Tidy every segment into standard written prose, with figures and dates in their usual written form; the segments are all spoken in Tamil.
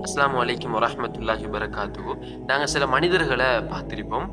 அஸ்ஸலாமு அலைக்கும் வரஹ்மத்துல்லாஹி வபரகாத்துஹு. நாங்கள் சில மனிதர்களை பார்த்திருப்போம்.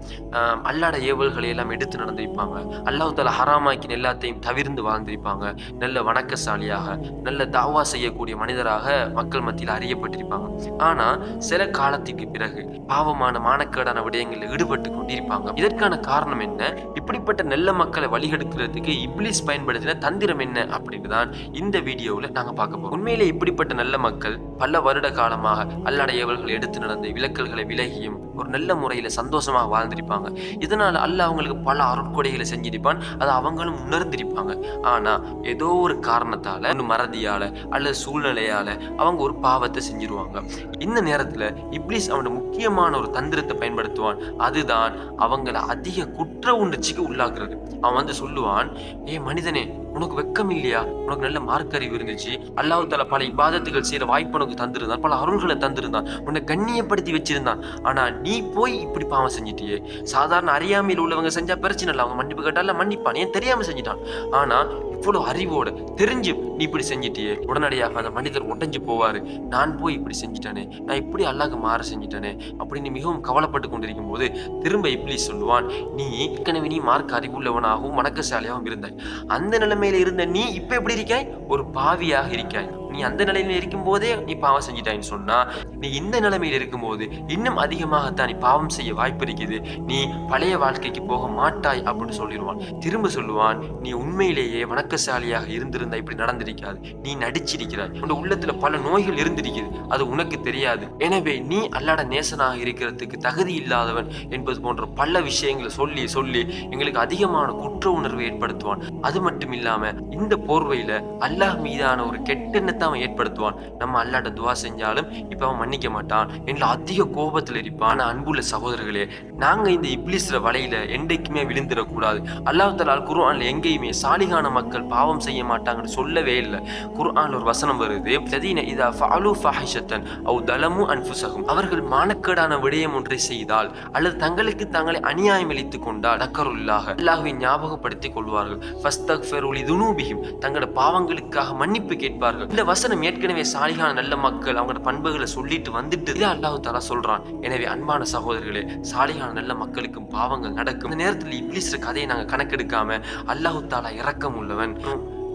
அல்லாஹ்ட ஏவல்களை எல்லாம் எடுத்து நடந்திருப்பாங்க. அல்லாஹ் தஆலா ஹராமாக்கின எல்லாத்தையும் தவிர்ந்து வாழ்ந்திருப்பாங்க. நல்ல வணக்கசாலியாக, நல்ல தாவா செய்யக்கூடிய மனிதராக மக்கள் மத்தியில் அறியப்பட்டிருப்பாங்க. ஆனா சில காலத்துக்கு பிறகு பாவமான மானக்கேடான விடயங்களில் ஈடுபட்டு கொண்டிருப்பாங்க. இதற்கான காரணம் என்ன? இப்படிப்பட்ட நல்ல மக்களை வழிகெடுக்கிறதுக்கு இப்லீஸ் பயன்படுத்தின தந்திரம் என்ன அப்படின்னு தான் இந்த வீடியோவில் நாங்கள் பார்க்க போறோம். உண்மையிலே இப்படிப்பட்ட நல்ல மக்கள் பல வருட காலமாக அல்லாஹ்வுடைய ஏவல்களை எடுத்து நடந்து விலக்கல்களை விலகியும் ஒரு நல்ல முறையில சந்தோஷமாக வாழ்ந்திருப்பாங்க. இதனால அல்லாஹ் அவங்களுக்கு பல அருட்கொடைகளை செஞ்சிருப்பான். அதை அவங்களும் உணர்ந்திருப்பாங்க. ஆனா ஏதோ ஒரு காரணத்தால, ஒன்று மறதியால அல்லது சூழ்நிலையால அவங்க ஒரு பாவத்தை செஞ்சிருவாங்க. இந்த நேரத்துல இப்லீஸ் அவனோட முக்கியமான ஒரு தந்திரத்தை பயன்படுத்துவான். அதுதான் அவங்கள அதிக குற்ற உணர்ச்சிக்கு உள்ளாக்குறது. அவன் வந்து சொல்லுவான், ஏ மனிதனே, உனக்கு வெக்கம் இல்லையா? உனக்கு நல்ல மார்க்கறிவு இருந்துச்சு. அல்லாஹ் தஆலா பல இபாதத்துகள் செய்யற வாய்ப்பு உனக்கு தந்திருந்தான், பல அருள்களை தந்திருந்தான், உன்னை கண்ணியப்படுத்தி வச்சிருந்தான். ஆனா நீ போய் இப்படி பாவம் செஞ்சிட்டியே. சாதாரண அறியாமையில் உள்ளவங்க செஞ்சா பிரச்சனை இல்லை, அவங்க மன்னிப்பு கேட்டால மன்னிப்பான். ஏன் தெரியாம செஞ்சிட்டான். ஆனா இவ்வளவு அறிவோட தெரிஞ்சு நீ இப்படி செஞ்சிட்டியே. உடனடியாக அந்த மனிதர் உடைஞ்சு போவாரு. நான் போய் இப்படி செஞ்சிட்டானே, நான் இப்படி அல்லாஹ்க்கு மாற செஞ்சிட்டானே அப்படின்னு மிகவும் கவலைப்பட்டு கொண்டிருக்கும் போது திரும்ப இப்லீஸ் சொல்லுவான், நீ ஏற்கனவே நீ மார்க்க அறிவுள்ளவனாகவும் வணக்கசாலியாகவும் இருந்தாய். அந்த நிலைமையில இருந்த நீ இப்ப எப்படி இருக்காய்? ஒரு பாவியாக இருக்காய். நீ அந்த நிலைமையில இருக்கும் போதே நீ பாவம் செஞ்சிட்டாயின்னு சொன்னா, நீ இந்த நிலைமையில இருக்கும்போது இன்னும் அதிகமாகத்தான் நீ பாவம் செய்ய வாய்ப்பு இருக்குது. நீ பழைய வாழ்க்கைக்கு போக மாட்டாய் அப்படின்னு சொல்லிடுவான். திரும்ப சொல்லுவான், நீ உண்மையிலேயே வணக்கசாலியாக இருந்திருந்தா இப்படி நடந்திருக்காது. நீ நடிச்சிருக்கிறாய். உன் உள்ளத்துல பல நோய்கள் இருந்திருக்குது, அது உனக்கு தெரியாது. எனவே நீ அல்லாஹ்வுடைய நேசனாக இருக்கிறதுக்கு தகுதி இல்லாதவன் என்பது போன்ற பல விஷயங்களை சொல்லி சொல்லி எங்களுக்கு அதிகமான குற்ற உணர்வை ஏற்படுத்துவான். அது மட்டும் இல்லாம இந்த போர்வையில அல்லாஹ் மீதான ஒரு கெட்டெண்ணத்தை அவன் ஏற்படுத்துவான். நம்ம அல்லாஹ்ட்ட துவா செஞ்சாலும் இப்ப அவன் மன்னிக்க மாட்டான் என்று அதிக கோபத்தில் இருப்பான். ஆனா அன்புள்ள சகோதரர்களே, நாங்க இந்த இப்லீஸ்ல வலையில என்றைக்குமே விழுந்துடக்கூடாது. அல்லாஹ் தஆலா குர்ஆன்ல எங்கேயுமே சாலிகான மக்கள் பாவம் செய்ய மாட்டாங்கன்னு சொல்லவே இல்லை. குர்ஆன்ல ஒரு வசனம் வருது, லதீன இதா ஃபஅலு ஃபஹிஷத்தன் அவ் தலமு அன்ஃபுஸஹும், அவர்கள் மானக்கேடான விடயம் ஒன்றை செய்தால் அல்லது தங்களுக்கு தாங்களே அநியாயம் இழைத்துக் கொண்டால் தக்கருல்லாஹ், அல்லாஹ்வை ஞாபகப்படுத்திக் கொள்வார்கள். ஃபஸ்தக்ஃபிரு லிதுனூபிஹிம், தங்களோட பாவங்களுக்காக மன்னிப்பு கேட்பார்கள். இந்த வசனம் ஏற்கனவே சாலிகான நல்ல மக்கள் அவங்களோட பண்புகளை சொல்லிட்டு வந்துட்டு இதை அல்லாஹ் தஆலா சொல்றான். எனவே அன்பான சகோதரர்களே, சாலிகான நல்ல மக்களுக்கும் பாவங்கள் நடக்கும். இந்த நேரத்தில் இப்லீஸ் கதையை நாங்கள் கணக்கெடுக்காம அல்லாஹ் தஆலா இரக்கம் உள்ளவன்,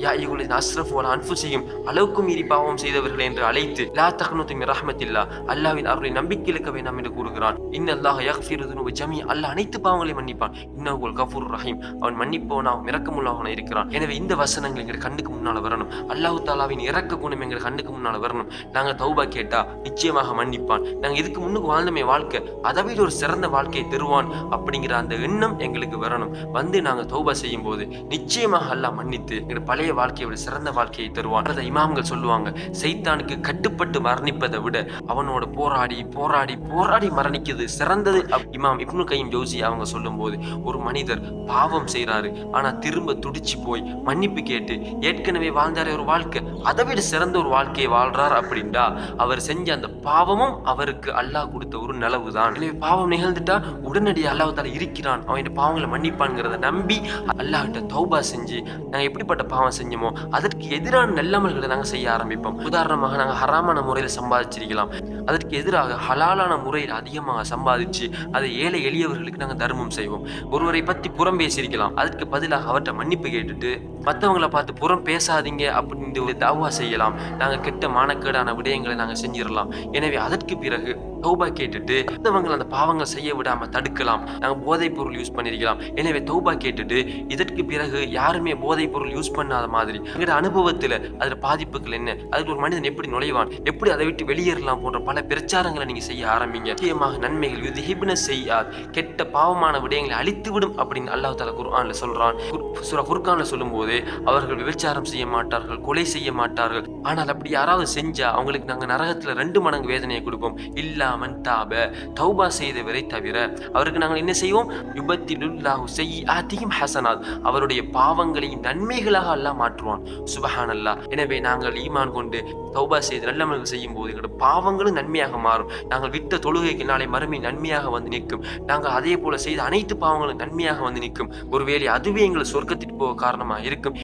யா அய்யுஹல்லதீன அஸ்ரஃபு அலா அன்ஃபுஸிஹிம், அளவுக்கு மீறி பாவம் செய்தவர்கள் என்று அழைத்து லா தக்னூது மின் ரஹ்மத்தில்லாஹ், அல்லாஹ்வின் அருளை நம்பிக்கை இழக்க வேண்டாம் என்று கூறுகிறான். இன்னல்லாஹ யக்ஃபிரு துனூப ஜமீஅ, அல்லாஹ் அனைத்து பாவங்களையும் மன்னிப்பான். இன்னஹு வல் கஃபூருர் ரஹீம், அவன் மன்னிப்பவனாகவும் இரக்கமுள்ளவனாக இருக்கிறான். எனவே இந்த வசனங்கள் எங்கள் கண்ணுக்கு முன்னால வரணும். அல்லாஹ் தஆலாவின் இரக்க குணம் எங்கள் கண்ணுக்கு முன்னால வரணும். நாங்க தௌபா கேட்டா நிச்சயமாக மன்னிப்பான். நாங்க இதுக்கு முன்னுக்கு வாழ்ந்தமே வாழ்க்கை அதை விட ஒரு சிறந்த வாழ்க்கையை தருவான் அப்படிங்கிற அந்த எண்ணம் எங்களுக்கு வரணும். வந்து நாங்க தௌபா செய்யும் போது நிச்சயமாக அல்லாஹ் மன்னித்து எங்கள் பழைய வாழ்க்கையை விட சிறந்த வாழ்க்கையை தருவான். இமாம்கள் சொல்லுவாங்க, சைத்தானுக்கு கட்டுப்பட்டு மரணிப்பதை விட அவனோட போராடி போராடி போராடி மரணிக்கிறது சிறந்தது. இமாம் இப்னு கையிம் ஜௌசி அவங்க சொல்லும் போது, ஒரு மனிதர் பாவம் செய்யறாரு, ஆனா திரும்ப துடிச்சு போய் மன்னிப்பு கேட்டு ஏற்கனவே வாழ்ந்தாரே ஒரு வாழ்க்கை அதை விட சிறந்த ஒரு வாழ்க்கையை வாழ்றார் அப்படின்டா அவர் செஞ்ச அந்த பாவமும் அவருக்கு அல்லாஹ் கொடுத்த ஒரு நிலவு தான். எனவே பாவம் நிகழ்ந்துட்டா உடனடியாக அல்லாஹ் தஆலா இருக்கிறான், அவன் பாவங்களை மன்னிப்பான்ங்கிறத நம்பி அல்லாஹ்கிட்ட தௌபா செஞ்சு நாங்க எப்படிப்பட்ட பாவம் செஞ்சோமோ அதற்கு எதிரான நல்லமல்களை நாங்கள் செய்ய ஆரம்பிப்போம். உதாரணமாக நாங்கள் ஹராமான முறையில் சம்பாதிச்சிருக்கலாம், அதற்கு எதிராக ஹலாலான முறையில் அதிகமாக சம்பாதிச்சு அதை ஏழை எளியவர்களுக்கு நாங்கள் தர்மம் செய்வோம். ஒருவரை பற்றி புறம் பேசியிருக்கலாம், அதற்கு பதிலாக அவர்கிட்ட மன்னிப்பு கேட்டுட்டு மற்றவங்களை பார்த்து புறம் பேசாதீங்க அப்படின்னு ஒரு தாவா செய்யலாம். நாங்கள் கெட்ட மானக்கேடான விடயங்களை நாங்கள் செஞ்சிடலாம். எனவே அதற்கு பிறகு தௌபா கேட்டுட்டு மற்றவங்களை அந்த பாவங்கள் செய்ய விடாம தடுக்கலாம். நாங்கள் போதைப் பொருள் யூஸ் பண்ணிருக்கலாம். எனவே தௌபா கேட்டுட்டு இதற்கு பிறகு யாருமே போதைப் பொருள் யூஸ் பண்ணாத மாதிரி எங்களோட அனுபவத்துல அதுல பாதிப்புகள் என்ன, அதுக்கு ஒரு மனிதன் எப்படி நுழைவான், எப்படி அதை விட்டு வெளியேறலாம் போன்ற பல பிரச்சாரங்களை நீங்க செய்ய ஆரம்பிங்க. நிச்சயமாக நன்மைகள் யுத்ஹிப்ன ஸய்யிஆத், கெட்ட பாவமான விடயங்களை அழித்து விடும் அப்படின்னு அல்லாஹ் தஆலா குர்ஆன்ல சொல்றான். சூரா ஃபுர்கான்ல சொல்லும்போது, அவர்கள் விபச்சாரம் செய்ய மாட்டார்கள், கொலை செய்ய மாட்டார்கள், ஆனால் அப்படி யாராவது செஞ்சா அவங்களுக்கு நாங்கள் நரகத்துல 2 மடங்கு வேதனையை கொடுப்போம். இல்லாமன் தாப, தௌபா செய்தவரை தவிர அவருக்கு நாங்கள் என்ன செய்வோம்? யுபத்திலுல்லாஹு ஸய்யிஆத்திஹிம் ஹஸனாத், அவருடைய பாவங்களை நன்மைகளாக அல்லாஹ் மாற்றுவான். சுப்ஹானல்லாஹ். எனவே நாங்கள் ஈமான் கொண்டு தௌபா செய்து நல்லமல்கள் செய்யும் போது எங்களோட பாவங்களும் நன்மையாக மாறும். நாங்கள் விட்ட தொழுகைக்கு நாளை மறுமை நன்மையாக வந்து நிற்கும். நாங்கள் அதே போல செய்த அனைத்து பாவங்களும் நன்மையாக வந்து நிற்கும். ஒருவேளை அதுவே எங்களை சொர்க்கத்திற்கு போக காரணமாக இருக்கும்.